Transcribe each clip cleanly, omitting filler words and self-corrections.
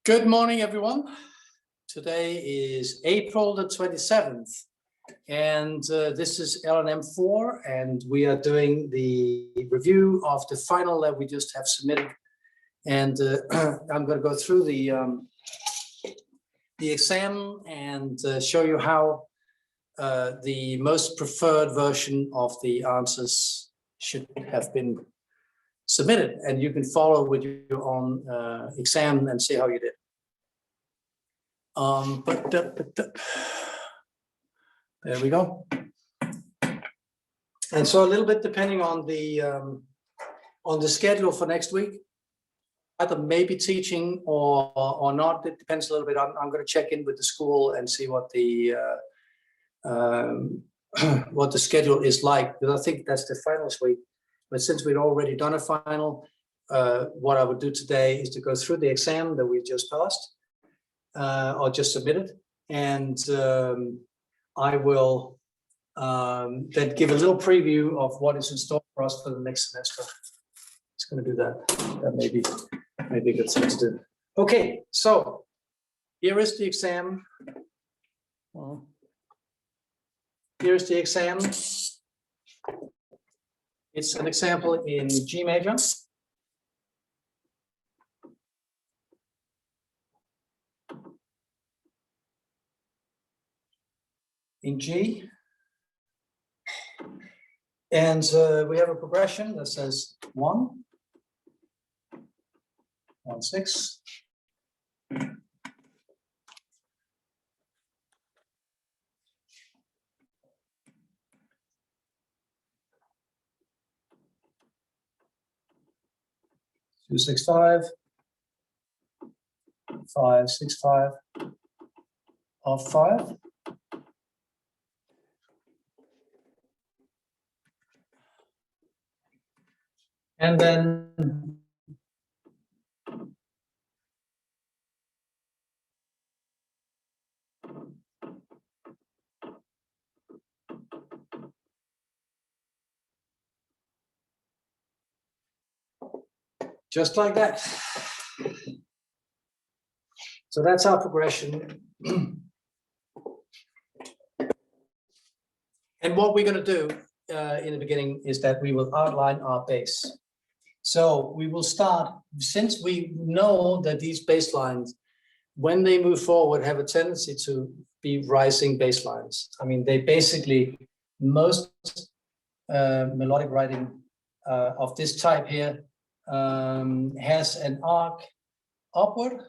Good morning, everyone. Today is April the 27th, and this is LNM4, and we are doing the review of the final that we just have submitted. And I'm going to go through the exam and show you how the most preferred version of the answers should have been submitted, and you can follow with your own exam and see how you did. There we go. And so a little bit depending on the schedule for next week, either maybe teaching or not. It depends a little bit. I'm going to check in with the school and see what the schedule is like, because I think that's the finals week. But since we'd already done a final, what I would do today is to go through the exam that we just passed or just submitted, and I will then give a little preview of what is in store for us for the next semester. It's going to do that. That may be a good thing to do. Okay, so here is the exam. Well, here's the exam. It's an example in G major. In G. And we have a progression that says 1, 1, 6. Two, 6, 5, 5, 6, 5, of 5. And then just like that. So that's our progression. And what we're going to do in the beginning is that we will outline our base. So we will start, since we know that these baselines, when they move forward, have a tendency to be rising baselines. I mean, they basically, most melodic writing of this type here has an arc upward,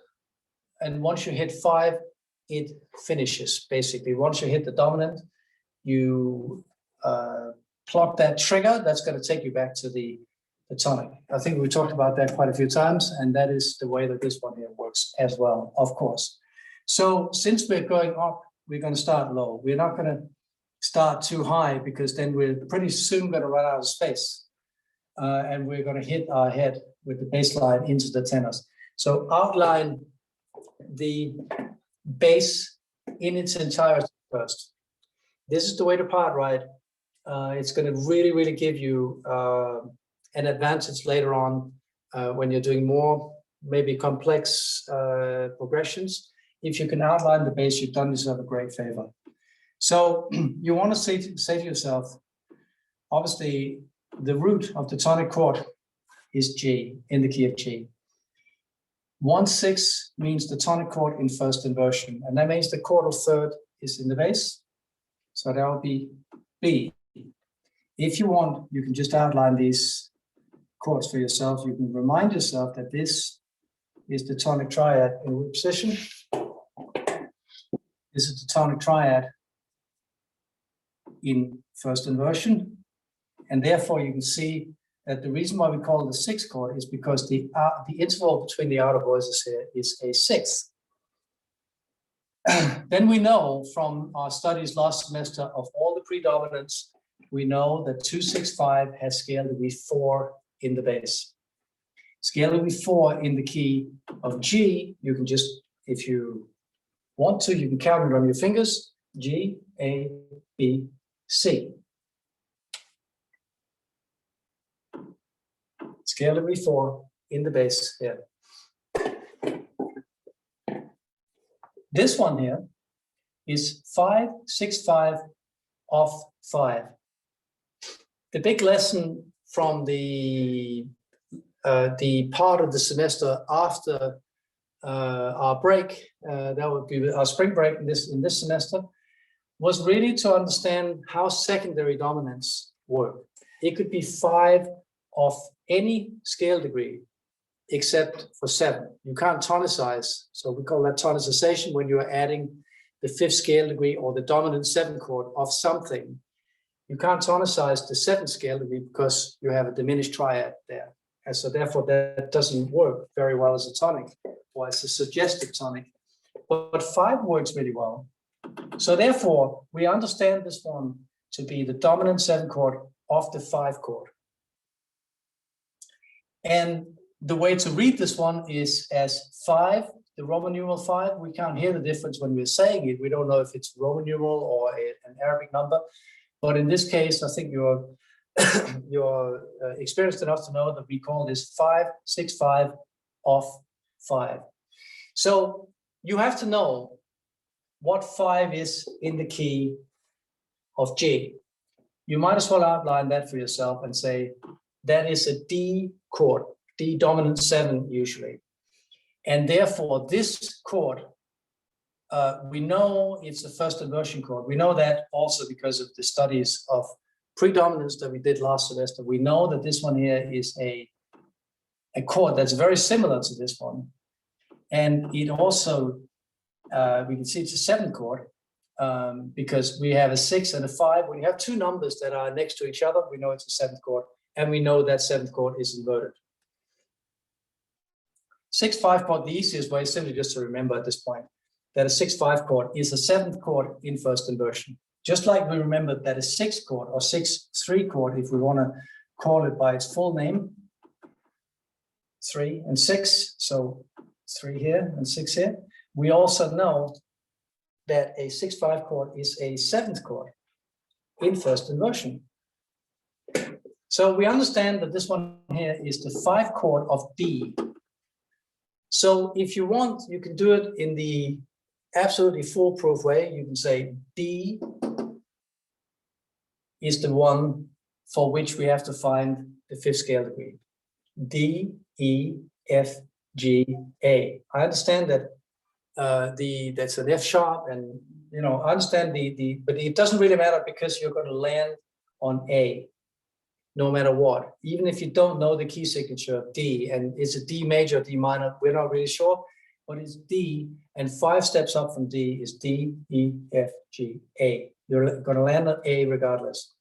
and once you hit 5, it finishes. Basically, once you hit the dominant, you plug that trigger. That's going to take you back to the tonic. I think we talked about that quite a few times, and that is the way that this one here works as well, of course. So since we're going up, we're going to start low. We're not going to start too high, because then we're pretty soon going to run out of space, and we're going to hit our head with the bass line into the tenors. So outline the bass in its entirety first. This is the way to part right. It's going to really give you an advantage later on when you're doing more maybe complex progressions. If you can outline the bass, you've done yourself a great favor. So you want to say to yourself, obviously the root of the tonic chord is G, in the key of G. 1, 6 means the tonic chord in first inversion, and that means the chordal third is in the bass. So that will be B. If you want, you can just outline these chords for yourself. You can remind yourself that this is the tonic triad in root position. This is the tonic triad in first inversion. And therefore you can see that the reason why we call it the 6th chord is because the interval between the outer voices here is a 6th. Then we know from our studies last semester of all the predominants, we know that 2, 6, 5 has scale degree 4 in the bass. Scale degree 4 in the key of G, you can just, if you want to, you can count it on your fingers. G, A, B, C. Scale degree 4 in the bass here. This one here is 5, 6, 5 off 5. The big lesson from the part of the semester after our break, that would be our spring break in this semester, was really to understand how secondary dominants work. It could be 5 of any scale degree except for 7. You can't tonicize, so we call that tonicization when you are adding the 5th scale degree or the dominant 7 chord of something. You can't tonicize the 7th scale degree because you have a diminished triad there. And so therefore that doesn't work very well as a tonic, or as a suggestive tonic. But 5 works really well. So therefore, we understand this one to be the dominant 7 chord of the 5 chord. And the way to read this one is as 5, the Roman numeral 5. We can't hear the difference when we're saying it. We don't know if it's Roman numeral or an Arabic number. But in this case, I think you're experienced enough to know that we call this 5, 6, 5 off 5. So you have to know what 5 is in the key of G. You might as well outline that for yourself and say that is a D chord, D dominant 7 usually. And therefore this chord, we know it's a first inversion chord. We know that also because of the studies of predominance that we did last semester. We know that this one here is a chord that's very similar to this one. And it also, we can see it's a 7 chord because we have a 6 and a 5. When you have 2 numbers that are next to each other, we know it's a 7th chord, and we know that 7th chord is inverted. 6-5 chord, the easiest way is simply just to remember at this point that a 6-5 chord is a 7th chord in first inversion. Just like we remembered that a 6 chord or 6-3 chord, if we want to call it by its full name, 3 and 6, so 3 here and 6 here. We also know that a 6-5 chord is a 7th chord in first inversion. So we understand that this one here is the 5 chord of D. So if you want, you can do it in the absolutely foolproof way. You can say D is the one for which we have to find the 5th scale degree. D, E, F, G, A. I understand that that's an F sharp, and I understand but it doesn't really matter because you're going to land on A no matter what, even if you don't know the key signature of D, and it's a D major, D minor, we're not really sure, but it's D, and 5 steps up from D is D, E, F, G, A. You're going to land on A regardless.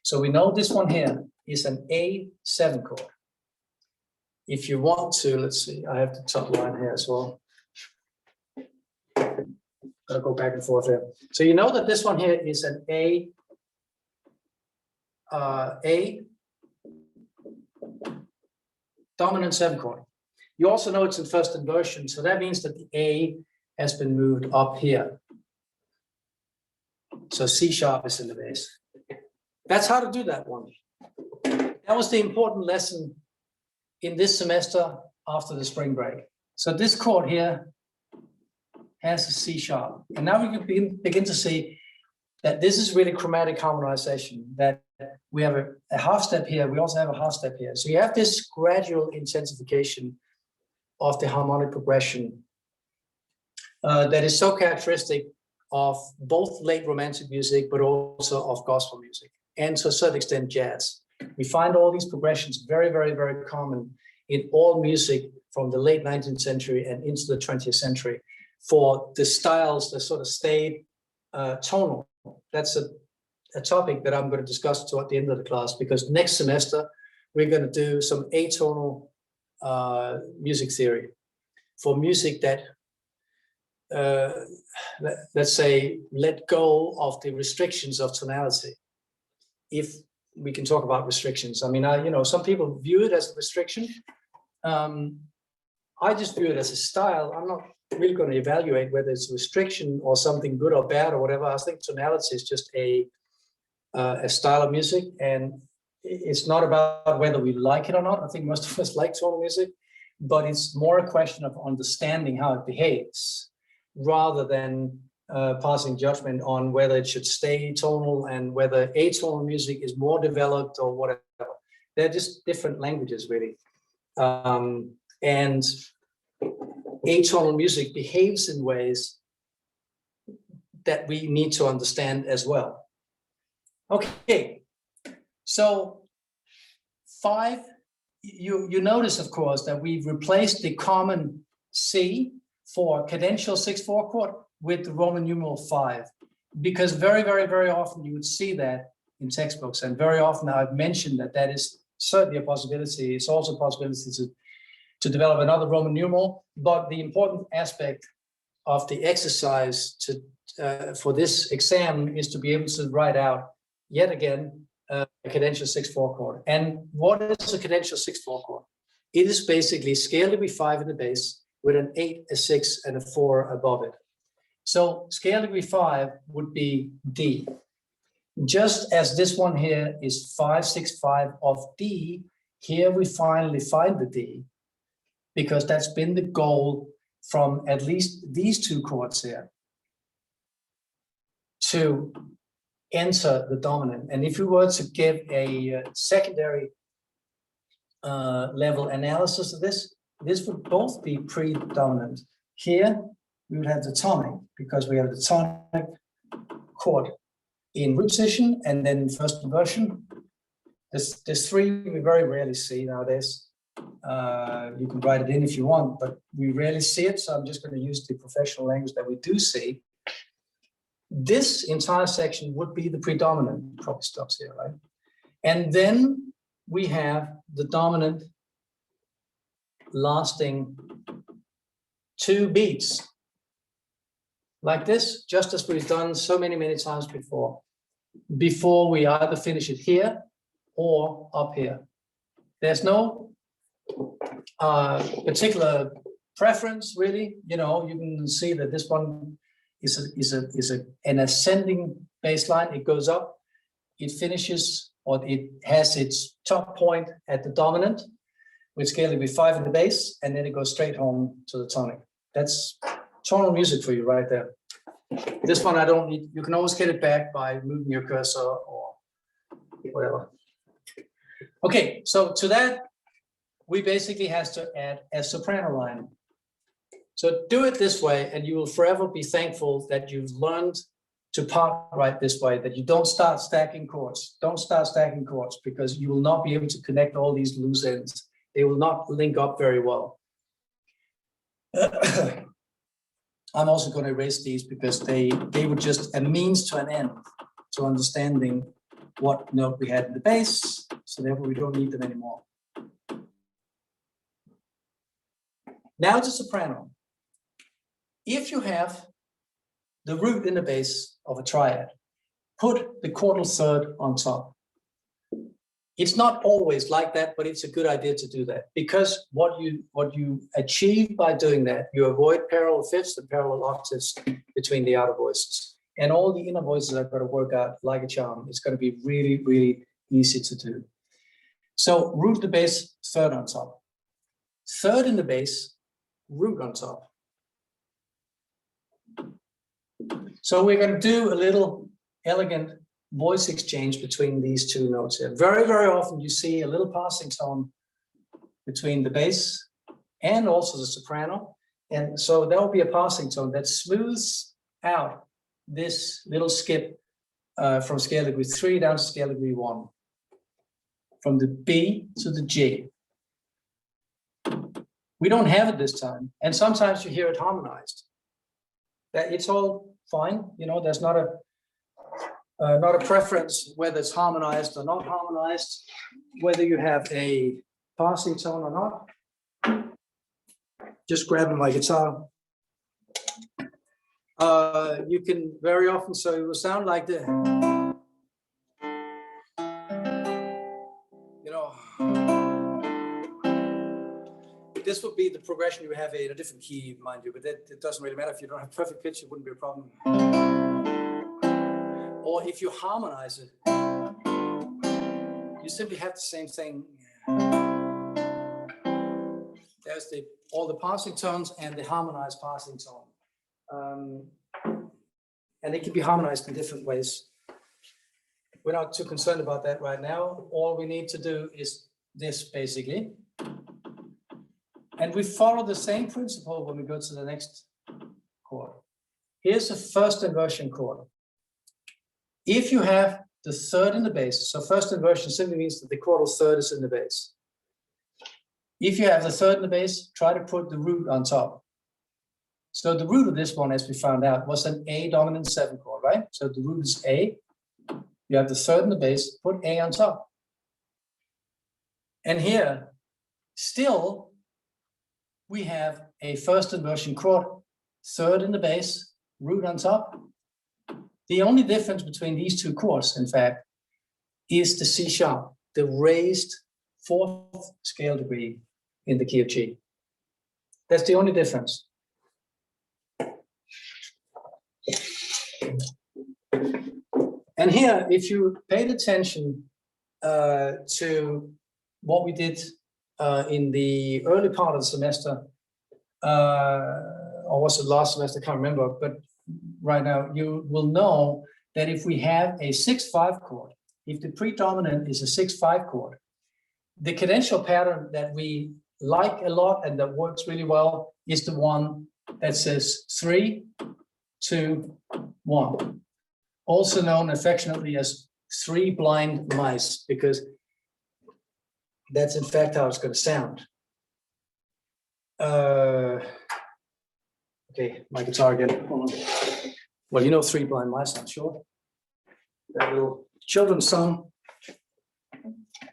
So we know this one here is an A7 chord. If you want to, let's see, I have the top line here as well. Gotta go back and forth here. So you know that this one here is an A dominant 7 chord. You also know it's in first inversion, so that means that the A has been moved up here. So C sharp is in the bass. That's how to do that one. That was the important lesson in this semester after the spring break. So this chord here has a C sharp. And now we can begin to see that this is really chromatic harmonization, that we have a half step here, we also have a half step here. So you have this gradual intensification of the harmonic progression that is so characteristic of both late romantic music, but also of gospel music, and to a certain extent jazz. We find all these progressions very, very, very common in all music from the late 19th century and into the 20th century for the styles that sort of stayed tonal. That's a topic that I'm going to discuss toward the end of the class, because next semester we're going to do some atonal music theory for music that, let's say, let go of the restrictions of tonality. If we can talk about restrictions. I mean, some people view it as a restriction. I just view it as a style. I'm not really going to evaluate whether it's a restriction or something good or bad or whatever. I think tonality is just a style of music, and it's not about whether we like it or not. I think most of us like tonal music, but it's more a question of understanding how it behaves. rather than passing judgment on whether it should stay tonal and whether atonal music is more developed or whatever. They're just different languages, really. And atonal music behaves in ways that we need to understand as well. Okay, so 5, you notice, of course, that we've replaced the common C for cadential 6/4 chord with the Roman numeral 5, because very often you would see that in textbooks, and very often I've mentioned that that is certainly a possibility. It's also a possibility to develop another Roman numeral, but the important aspect of the exercise for this exam is to be able to write out, yet again, a cadential 6/4 chord. And what is a cadential 6/4 chord? It is basically scale degree 5 in the bass with an 8, a 6, and a 4 above it. So scale degree 5 would be D. Just as this one here is 5, 6, 5 of D, here we finally find the D, because that's been the goal from at least these 2 chords here to enter the dominant. And if we were to give a secondary level analysis of this, this would both be predominant. Here we would have the tonic, because we have the tonic chord in root position and then first inversion. There's 3 we very rarely see nowadays. You can write it in if you want, but we rarely see it, so I'm just going to use the professional language that we do see. This entire section would be the predominant, probably stops here, right? And then we have the dominant lasting 2 beats, like this, just as we've done so many times before we either finish it here or up here. There's no particular preference, really. You know, you can see that this one is an ascending bass line. It goes up, it finishes, or it has its top point at the dominant, with scale degree 5 in the bass, and then it goes straight home to the tonic. That's tonal music for you right there. This one I don't need. You can always get it back by moving your cursor or whatever. Okay, so to that, we basically have to add a soprano line. So do it this way, and you will forever be thankful that you've learned to part right this way, that you don't start stacking chords. Don't start stacking chords, because you will not be able to connect all these loose ends. They will not link up very well. I'm also going to erase these, because they were just a means to an end to understanding what note we had in the bass, so therefore we don't need them anymore. Now to soprano. If you have the root in the bass of a triad, put the chordal third on top. It's not always like that, but it's a good idea to do that, because what you achieve by doing that, you avoid parallel fifths and parallel octaves between the outer voices. And all the inner voices are going to work out like a charm. It's going to be really easy to do. So root the bass, third on top. Third in the bass, root on top. So we're going to do a little elegant voice exchange between these 2 notes here. Very often you see a little passing tone between the bass and also the soprano. And so there will be a passing tone that smooths out this little skip from scale degree 3 down to scale degree 1, from the B to the G. We don't have it this time, and sometimes you hear it harmonized. That it's all fine, you know. There's not a preference whether it's harmonized or not harmonized, whether you have a passing tone or not. Just grabbing my guitar. You can very often, so it will sound like the, you know, this would be the progression you have in a different key, mind you, but that it doesn't really matter. If you don't have perfect pitch, it wouldn't be a problem. Or if you harmonize it, you simply have the same thing. There's all the passing tones and the harmonized passing tone. And it can be harmonized in different ways. We're not too concerned about that right now. All we need to do is this, basically. And we follow the same principle when we go to the next chord. Here's the first inversion chord. If you have the third in the bass, so first inversion simply means that the chordal third is in the bass. If you have the third in the bass, try to put the root on top. So the root of this one, as we found out, was an A dominant 7 chord, right? So the root is A. You have the third in the bass, put A on top. And here, still, we have a first inversion chord, third in the bass, root on top. The only difference between these two chords, in fact, is the C sharp, the raised 4th scale degree in the key of G. That's the only difference. And here, if you paid attention to what we did in the early part of the semester, or was it last semester, I can't remember, but right now you will know that if we have a 6/5 chord, if the predominant is a 6/5 chord, the cadential pattern that we like a lot and that works really well is the one that says 3, 2, 1. Also known affectionately as 3 blind mice, because that's in fact how it's going to sound. Okay, my guitar again. Hold on. Well, you know 3 blind mice, I'm sure. That little children's song,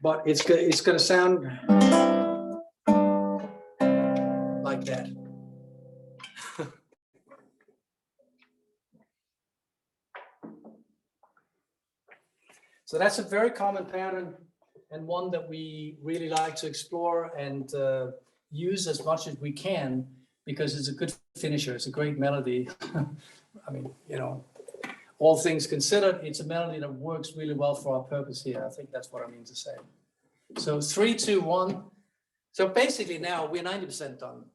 but it's going to sound like that. So that's a very common pattern and one that we really like to explore and use as much as we can, because it's a good finisher. It's a great melody. I mean, you know, all things considered, it's a melody that works really well for our purpose here. I think that's what I mean to say. So 3, 2, 1. So basically now we're 90% done,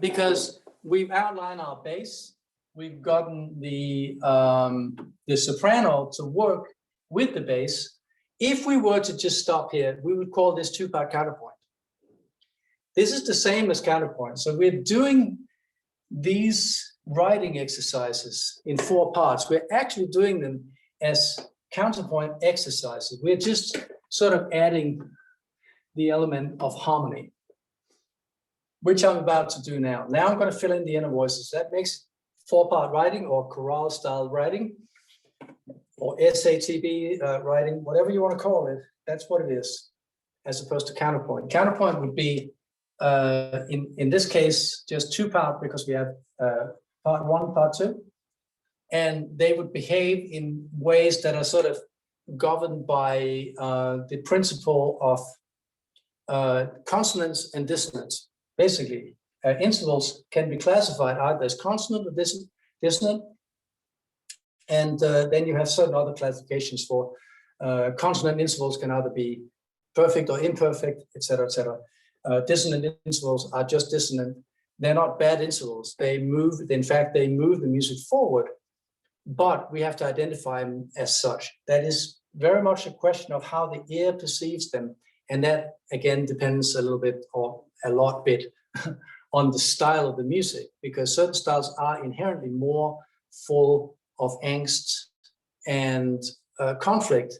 because we've outlined our bass. We've gotten the soprano to work with the bass. If we were to just stop here, we would call this 2-part counterpoint. This is the same as counterpoint. So we're doing these writing exercises in 4 parts. We're actually doing them as counterpoint exercises. We're just sort of adding the element of harmony, which I'm about to do now. Now I'm going to fill in the inner voices. That makes 4-part writing or chorale style writing, or SATB writing, whatever you want to call it. That's what it is, as opposed to counterpoint. Counterpoint would be, in this case, just 2-part, because we have part 1, part 2, and they would behave in ways that are sort of governed by the principle of consonance and dissonance. Basically, intervals can be classified either as consonant or dissonant. And then you have certain other classifications for consonant intervals can either be perfect or imperfect, etc., etc. Dissonant intervals are just dissonant. They're not bad intervals. They move, in fact, they move the music forward, but we have to identify them as such. That is very much a question of how the ear perceives them. And that, again, depends a little bit or a lot bit on the style of the music, because certain styles are inherently more full of angst and conflict,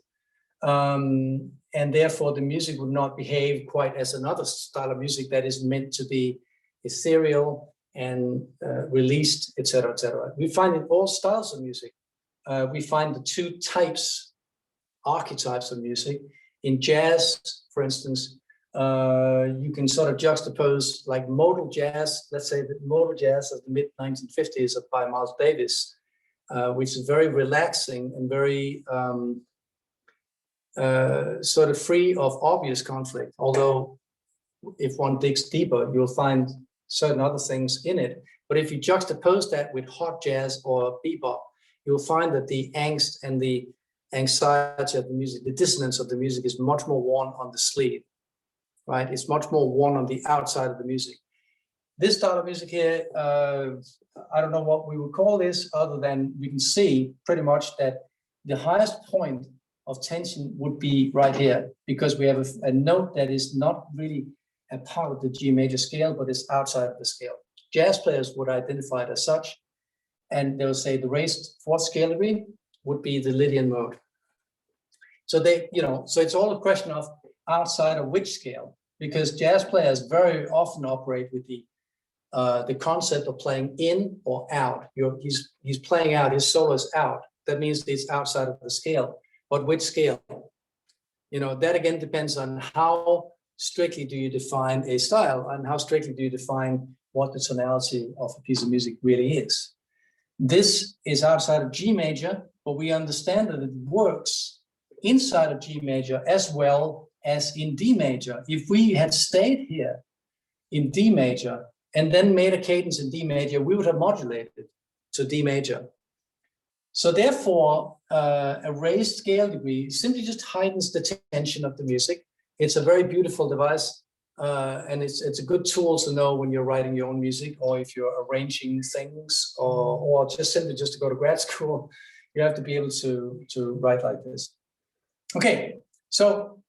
and therefore the music would not behave quite as another style of music that is meant to be ethereal and released, etc., etc. We find in all styles of music, we find the 2 types, archetypes of music. In jazz, for instance, you can sort of juxtapose like modal jazz. Let's say the modal jazz of the mid-1950s by Miles Davis, which is very relaxing and very sort of free of obvious conflict. Although if one digs deeper, you'll find certain other things in it. But if you juxtapose that with hot jazz or bebop, you'll find that the angst and the anxiety of the music, the dissonance of the music is much more worn on the sleeve, right? It's much more worn on the outside of the music. This style of music here, I don't know what we would call this, other than we can see pretty much that the highest point of tension would be right here, because we have a note that is not really a part of the G major scale, but is outside of the scale. Jazz players would identify it as such, and they'll say the raised fourth scale degree would be the Lydian mode. So they, so it's all a question of outside of which scale, because jazz players very often operate with the concept of playing in or out. He's playing out, his solo is out. That means it's outside of the scale. But which scale? That again depends on how strictly do you define a style, and how strictly do you define what the tonality of a piece of music really is. This is outside of G major, but we understand that it works inside of G major as well as in D major. If we had stayed here in D major and then made a cadence in D major, we would have modulated to D major. So therefore, a raised scale degree simply just heightens the tension of the music. It's a very beautiful device, and it's a good tool to know when you're writing your own music, or if you're arranging things, or just simply just to go to grad school. You have to be able to write like this. Okay, so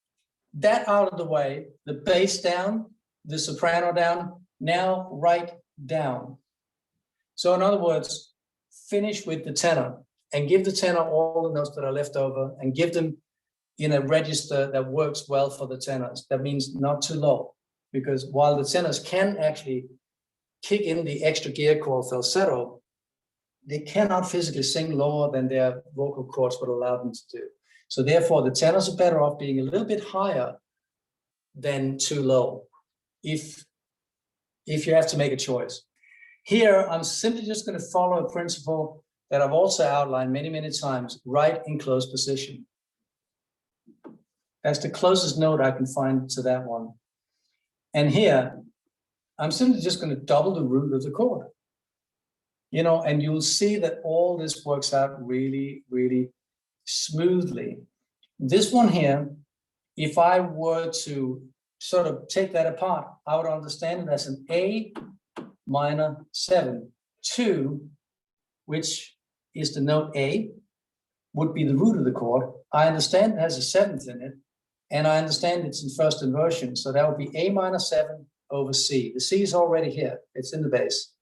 that out of the way, the bass down, the soprano down, now right down. So in other words, finish with the tenor and give the tenor all the notes that are left over, and give them in a register that works well for the tenors. That means not too low, because while the tenors can actually kick in the extra gear called falsetto, they cannot physically sing lower than their vocal cords would allow them to do. So therefore, the tenors are better off being a little bit higher than too low, if you have to make a choice. Here, I'm simply just going to follow a principle that I've also outlined many, many times: right in close position. That's the closest note I can find to that one. And here, I'm simply just going to double the root of the chord. And you'll see that all this works out really, really smoothly. This one here, if I were to sort of take that apart, I would understand it as an A minor 7, 2, which is the note A, would be the root of the chord. I understand it has a seventh in it, and I understand it's in first inversion. So that would be A minor 7 over C. The C is already here. It's in the bass.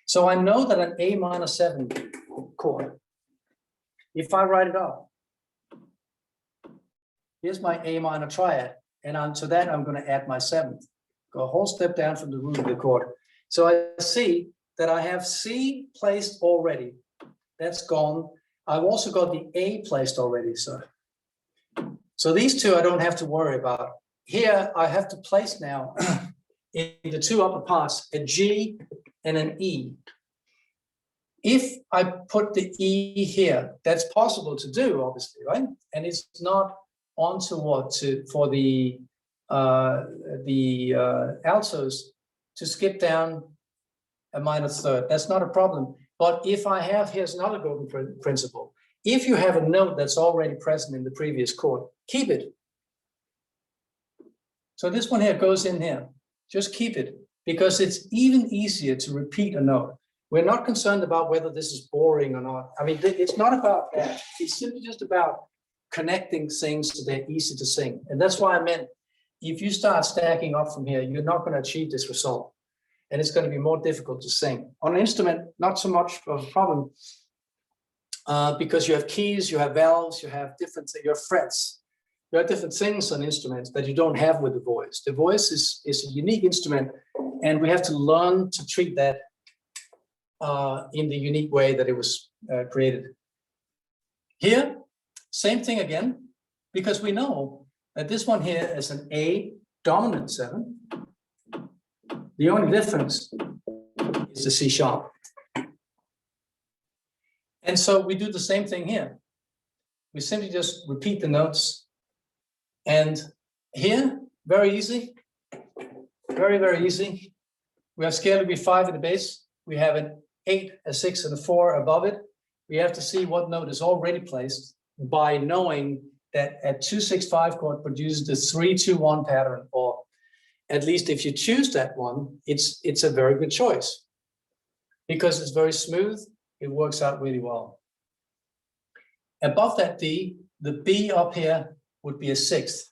So I know that an A minor 7 chord, if I write it up, here's my A minor triad, and to that I'm going to add my seventh. Go a whole step down from the root of the chord. So I see that I have C placed already. That's gone. I've also got the A placed already. So these two I don't have to worry about. Here I have to place now in the two upper parts a G and an E. If I put the E here, that's possible to do, obviously, right? And it's not untoward for the altos to skip down a minor third. That's not a problem. But if I have, here's another golden principle. If you have a note that's already present in the previous chord, keep it. So this one here goes in here. Just keep it, because it's even easier to repeat a note. We're not concerned about whether this is boring or not. I mean, it's not about that. It's simply just about connecting things so they're easy to sing. And that's why I meant, if you start stacking up from here, you're not going to achieve this result. And it's going to be more difficult to sing. On an instrument, not so much of a problem, because you have keys, you have valves, you have you have frets. You have different things on instruments that you don't have with the voice. The voice is a unique instrument, and we have to learn to treat that in the unique way that it was created. Here, same thing again, because we know that this one here is an A dominant 7. The only difference is the C sharp. And so we do the same thing here. We simply just repeat the notes. And here, very easy, very, very easy. We have scale degree 5 in the bass. We have an 8, a 6, and a 4 above it. We have to see what note is already placed by knowing that a 2-6-5 chord produces the 3-2-1 pattern, or at least if you choose that one, it's a very good choice because it's very smooth. It works out really well. Above that D, the B up here would be a sixth.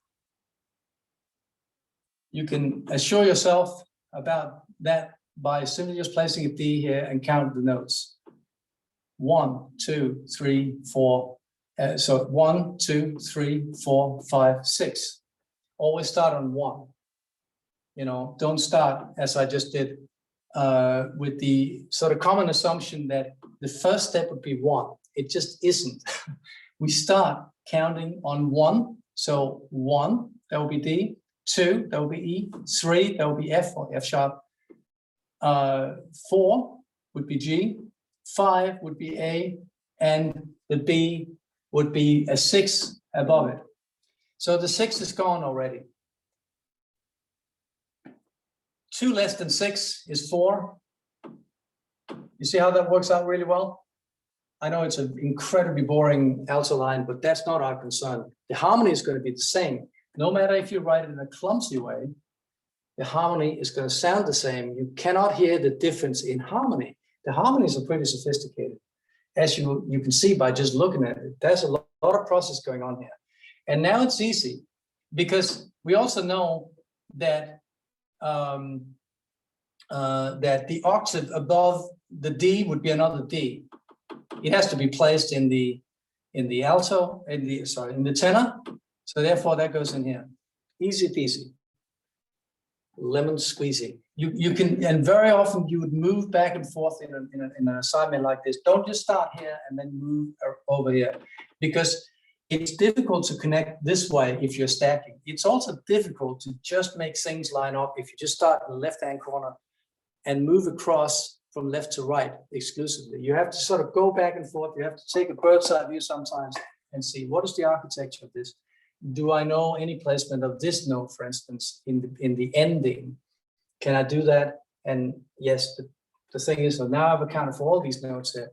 You can assure yourself about that by simply just placing a D here and count the notes. 1, 2, 3, 4. So 1, 2, 3, 4, 5, 6. Always start on 1. You know, don't start as I just did with the sort of common assumption that the first step would be 1. It just isn't. We start counting on 1. So 1, that will be D. 2, that will be E. 3, that will be F or F sharp. 4 would be G. 5 would be A. And the B would be a 6 above it. So the 6 is gone already. 2 less than 6 is 4. You see how that works out really well? I know it's an incredibly boring alto line, but that's not our concern. The harmony is going to be the same. No matter if you write it in a clumsy way, the harmony is going to sound the same. You cannot hear the difference in harmony. The harmonies are pretty sophisticated. As you can see by just looking at it, there's a lot of process going on here. And now it's easy because we also know that that the octave above the D would be another D. It has to be placed in the alto, in the tenor. So therefore that goes in here. Easy peasy. Lemon squeezy. You can, and very often you would move back and forth in an assignment like this. Don't just start here and then move over here, because it's difficult to connect this way if you're stacking. It's also difficult to just make things line up if you just start in the left-hand corner and move across from left to right exclusively. You have to sort of go back and forth. You have to take a bird's eye view sometimes and see what is the architecture of this. Do I know any placement of this note, for instance, in the ending? Can I do that? And yes, the thing is, so now I've accounted for all these notes here.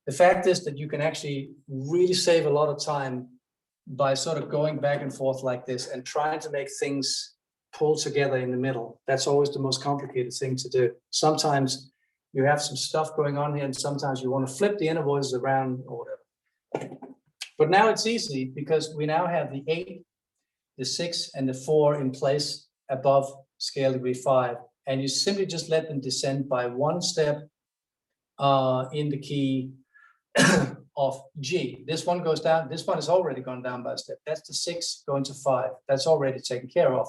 The fact is that you can actually really save a lot of time by sort of going back and forth like this and trying to make things pull together in the middle. That's always the most complicated thing to do. Sometimes you have some stuff going on here, and sometimes you want to flip the inner voices around or whatever. But now it's easy because we now have the 8, the 6, and the 4 in place above scale degree 5. And you simply just let them descend by one step in the key of G. This one goes down. This one has already gone down by a step. That's the 6 going to 5. That's already taken care of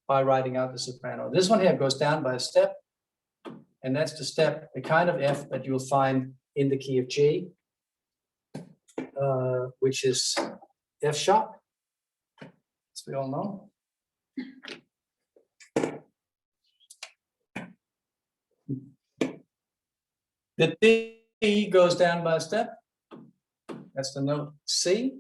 by writing out the soprano. This one here goes down by a step. And that's the step, the kind of F that you'll find in the key of G, which is F sharp, as we all know. The D goes down by a step. That's the note C,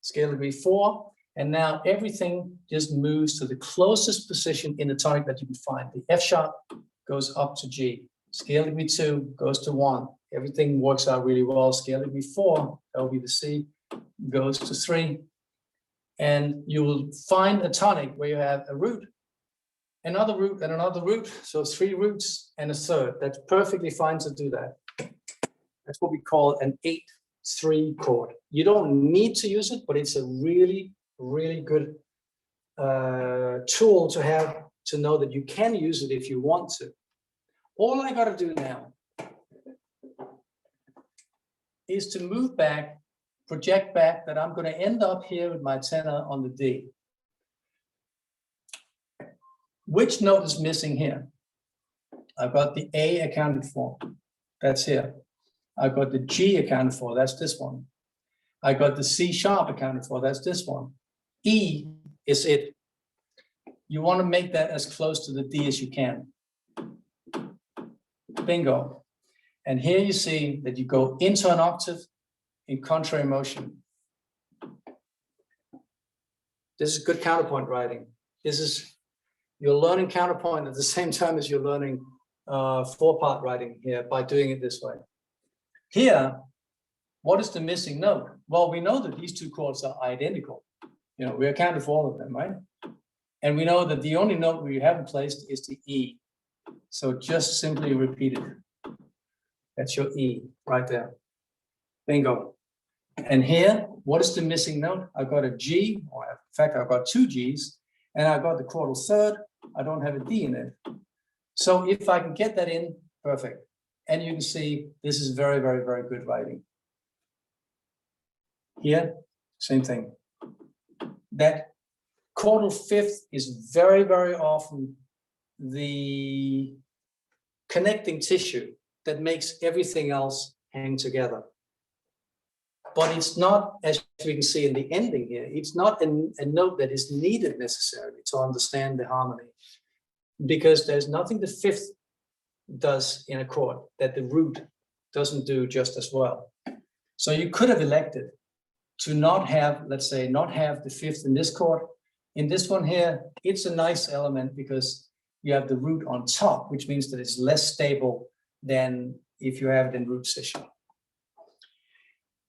scale degree 4. And now everything just moves to the closest position in the tonic that you can find. The F sharp goes up to G. Scale degree 2 goes to 1. Everything works out really well. Scale degree 4, that will be the C, goes to 3. And you will find a tonic where you have a root, another root, and another root. So 3 roots and a third. That's perfectly fine to do that. That's what we call an 8-3 chord. You don't need to use it, but it's a really, really good tool to have, to know that you can use it if you want to. All I got to do now is to move back, project back, that I'm going to end up here with my tenor on the D. Which note is missing here? I've got the A accounted for. That's here. I've got the G accounted for. That's this one. I got the C sharp accounted for. That's this one. E is it. You want to make that as close to the D as you can. Bingo. And here you see that you go into an octave in contrary motion. This is good counterpoint writing. This is, you're learning counterpoint at the same time as you're learning 4-part writing here by doing it this way. Here, what is the missing note? Well, we know that these 2 chords are identical. You know, we accounted for all of them, right? And we know that the only note we haven't placed is the E. So just simply repeat it. That's your E right there. Bingo. And here, what is the missing note? I got a G, or in fact, I've got two Gs, and I got the chordal third. I don't have a D in it. So if I can get that in, perfect. And you can see this is very, very, very good writing. Here, same thing. That chordal fifth is very, very often the connecting tissue that makes everything else hang together. But it's not, as we can see in the ending here, it's not a note that is needed necessarily to understand the harmony, because there's nothing the fifth does in a chord that the root doesn't do just as well. So you could have elected to not have, let's say, not have the fifth in this chord. In this one here, it's a nice element because you have the root on top, which means that it's less stable than if you have it in root position.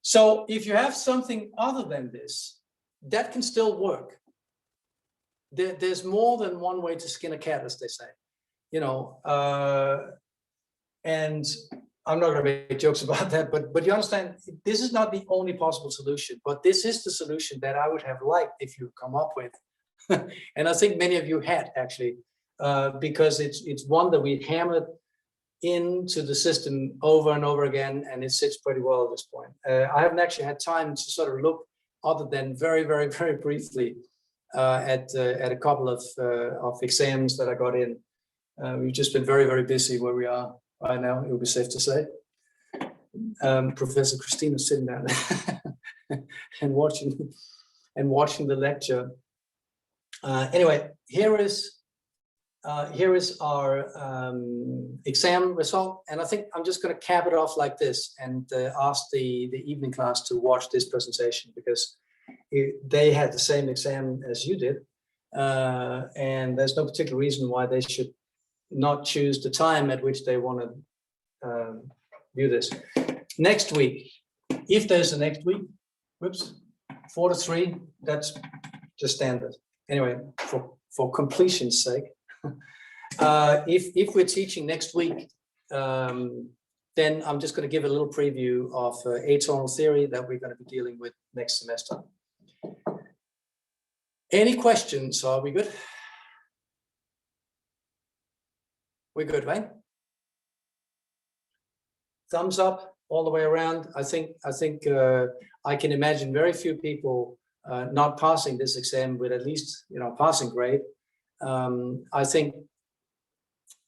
So if you have something other than this, that can still work. There's more than one way to skin a cat, as they say, you know, and I'm not going to make jokes about that, but you understand, this is not the only possible solution, but this is the solution that I would have liked if you come up with. And I think many of you had actually, because it's one that we hammered into the system over and over again, and it sits pretty well at this point. I haven't actually had time to sort of look, other than very, very, very briefly, at a couple of exams that I got in. We've just been very, very busy where we are right now, it would be safe to say. Professor Christina sitting down and watching the lecture. Anyway, here is our exam result, and I think I'm just going to cap it off like this and ask the evening class to watch this presentation, because they had the same exam as you did, and there's no particular reason why they should not choose the time at which they want to view this. Next week, if there's a next week, whoops, 4 to 3, that's just standard. Anyway, for completion's sake, if we're teaching next week, then I'm just going to give a little preview of atonal theory that we're going to be dealing with next semester. Any questions? Are we good? We're good, right? Thumbs up all the way around. I think I can imagine very few people not passing this exam with at least, you know, passing grade. I think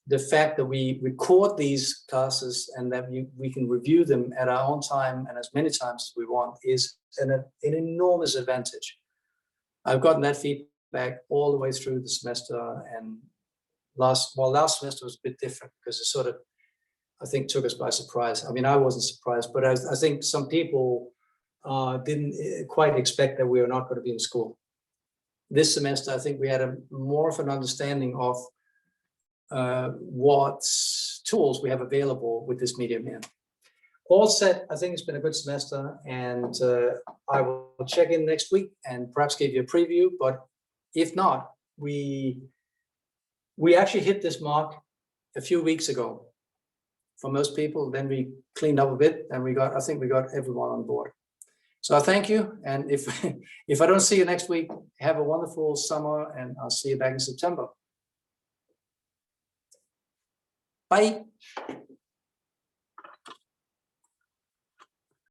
the fact that we record these classes and that we can review them at our own time and as many times as we want is an enormous advantage. I've gotten that feedback all the way through the semester, and last semester was a bit different because it sort of, I think, took us by surprise. I mean, I wasn't surprised, but I think some people didn't quite expect that we were not going to be in school. This semester, I think we had more of an understanding of what tools we have available with this medium here. All set, I think it's been a good semester, and I will check in next week and perhaps give you a preview, but if not, we actually hit this mark a few weeks ago for most people. Then we cleaned up a bit, and I think we got everyone on board. So I thank you, and if I don't see you next week, have a wonderful summer, and I'll see you back in September. Bye.